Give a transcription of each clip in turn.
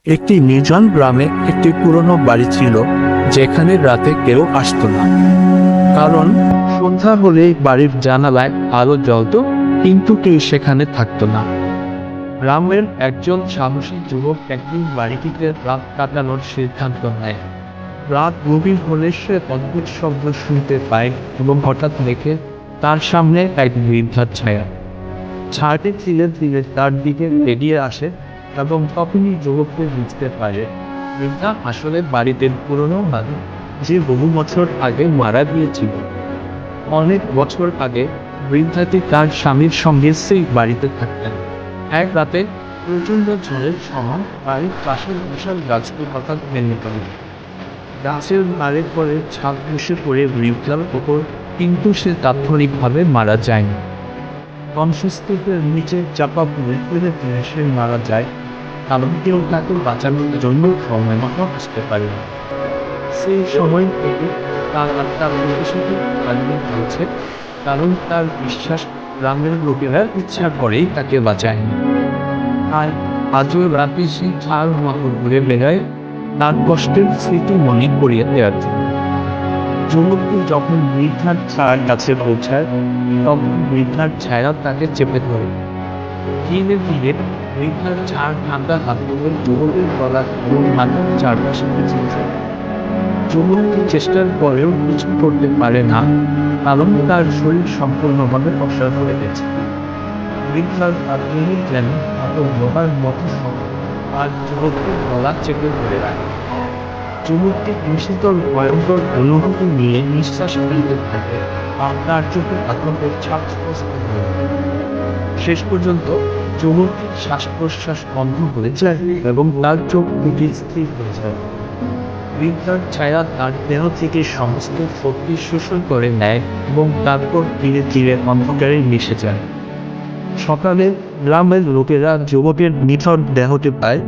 একটি নির্জন গ্রামে একটি পুরনো বাড়ি ছিল, যেখানে রাতে কেউ আসতো না। কারণ সন্ধ্যা হলেই বাড়ির জানালায় আলো জ্বলতো, কিন্তু কেউ সেখানে থাকতো না। গ্রামের একজন সাহসী যুবক একদিন বাড়িটিতে রাত কাটানোর সিদ্ধান্ত নেয়। রাত গভীর হলে সে অদ্ভুত শব্দ শুনতে পায় এবং হঠাৎ দেখে তার সামনে এক বৃদ্ধার ছায়া। ছায়াটি ধীরে ধীরে তার দিকে এগিয়ে আসে এবং তখনই যুবককে বুঝতে পারে বৃদ্ধা আসলে বাড়িতে পুরনো মানুষ, যে বহু বছর আগে মারা গিয়েছিল। অনেক বছর আগে বৃদ্ধাটি তার স্বামীর সঙ্গে সেই বাড়িতে থাকতেন। এক রাতে প্রচণ্ড ঝড়ের সময় বাড়ির পাশের বিশাল গাছটি হঠাৎ ভেঙে পড়ে। গাছের ধারে পরে ছাদ বসে পড়ে বৃদ্ধার ওপর, কিন্তু সে তাৎক্ষণিকভাবে মারা যায়নি। ধ্বংসস্তূপের নিচে চাপা পড়ে ফেলে সে মারা যায়, কারণ কেউ তাকে বাঁচানোর জন্য সময় মতো আসতে পারে না। সেই সময় থেকে তার আত্মা প্রতিশোধ পালিয়ে হয়েছে, কারণ তার বিশ্বাস গ্রামের লোকেরা ইচ্ছা করেই তাকে বাঁচায়নি। আর আজও রাতে সে চার মতো ঘুরে বেড়ায়, তার কষ্টের স্মৃতি মনে করিয়ে দেওয়ার জন্য। যুবকটি যখন বৃদ্ধার ছায়ার কাছে পৌঁছায়, তখন বৃদ্ধার ছায়া তাকে চেপে ধরে। ধীরে ধীরে বৃদ্ধার ছায়ার ঠান্ডা হাতগুলো যুবকের গলা এবং মাথার চারপাশে পিছিয়ে যায়। যুবকটি চেষ্টার পরেও কিছু করতে পারে না, কারণ তার শরীর সম্পূর্ণভাবে অসহায় হয়ে গেছে। বৃদ্ধার হাতগুলি যেন লোহার মতো শক্ত, আর যুবকটির গলা চেপে ধরে রাখে। যুবকটি নিশীতল ভয়ঙ্কর অনুভূতি নিয়ে নিঃশ্বাস ফেলতে থাকে, আর তার চোখে আতঙ্কের ছাপ স্পষ্ট হয়ে ওঠে। শেষ পর্যন্ত যুবকটির শ্বাস প্রশ্বাস বন্ধ হয়ে যায় এবং তার চোখ দুটি স্থির হয়ে যায়। বৃদ্ধার ছায়া তার দেহ থেকে সমস্ত শক্তি শোষণ করে নেয় এবং তারপর ধীরে ধীরে অন্ধকারে মিশে যায়। সকালে গ্রামের লোকেরা যুবকের নিথর দেহটি পায়।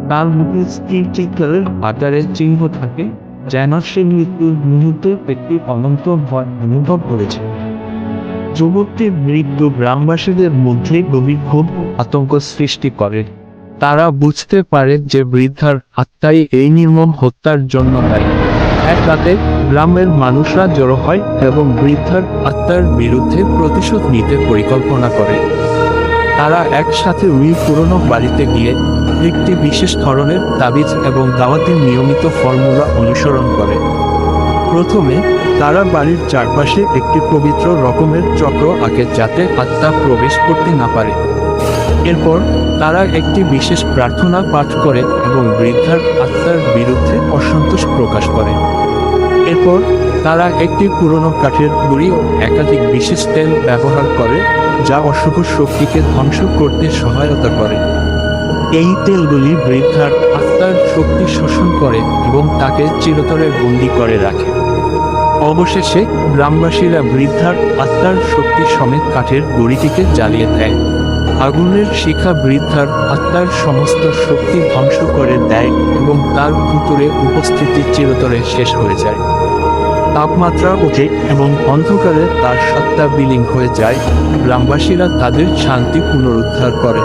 তার মুখে স্থির চিৎকারের আকারের চিহ্ন থাকে, যেন সে মৃত্যুর মুহূর্তে একটি অনন্ত ভয় অনুভব করেছে। যুবকটির মৃত্যু গ্রামবাসীদের মধ্যে গভীর ক্ষোভ ও আতঙ্ক সৃষ্টি করে। তারা বুঝতে পারে যে বৃদ্ধার আত্মাই এই নির্মম হত্যার জন্য দায়ী। এক রাতে গ্রামের মানুষরা জড়ো হয় এবং বৃদ্ধার আত্মার বিরুদ্ধে প্রতিশোধ নিতে পরিকল্পনা করে। তারা একসাথে ওই পুরনো বাড়িতে গিয়ে একটি বিশেষ ধরনের তাবিজ এবং দাওয়াতের নিয়মিত ফর্মুলা অনুসরণ করে। প্রথমে তারা বাড়ির চারপাশে একটি পবিত্র রকমের চক্র আঁকে, যাতে আত্মা প্রবেশ করতে না পারে। এরপর তারা একটি বিশেষ প্রার্থনা পাঠ করে এবং বৃদ্ধার আত্মার বিরুদ্ধে অসন্তোষ প্রকাশ করে। এরপর তারা একটি পুরনো কাঠের গুঁড়ি ও একাধিক বিশেষ তেল ব্যবহার করে, যা অশুভ শক্তিকে ধ্বংস করতে সহায়তা করে। এই তেলগুলি বৃদ্ধার আত্মার শক্তি শোষণ করে এবং তাকে চিরতরে বন্দী করে রাখে। অবশেষে গ্রামবাসীরা বৃদ্ধার আত্মার শক্তি সমেত কাঠের গুঁড়িটিকে জ্বালিয়ে দেয়। আগুনের শিখা বৃদ্ধার আত্মার সমস্ত শক্তি ধ্বংস করে দেয় এবং তার ভুতুড়ে উপস্থিতি চিরতরে শেষ হয়ে যায়। তাপমাত্রা ওঠে এবং অন্ধকারে তার সত্তা বিলীন হয়ে যায়। গ্রামবাসীরা তাদের শান্তি পুনরুদ্ধার করে।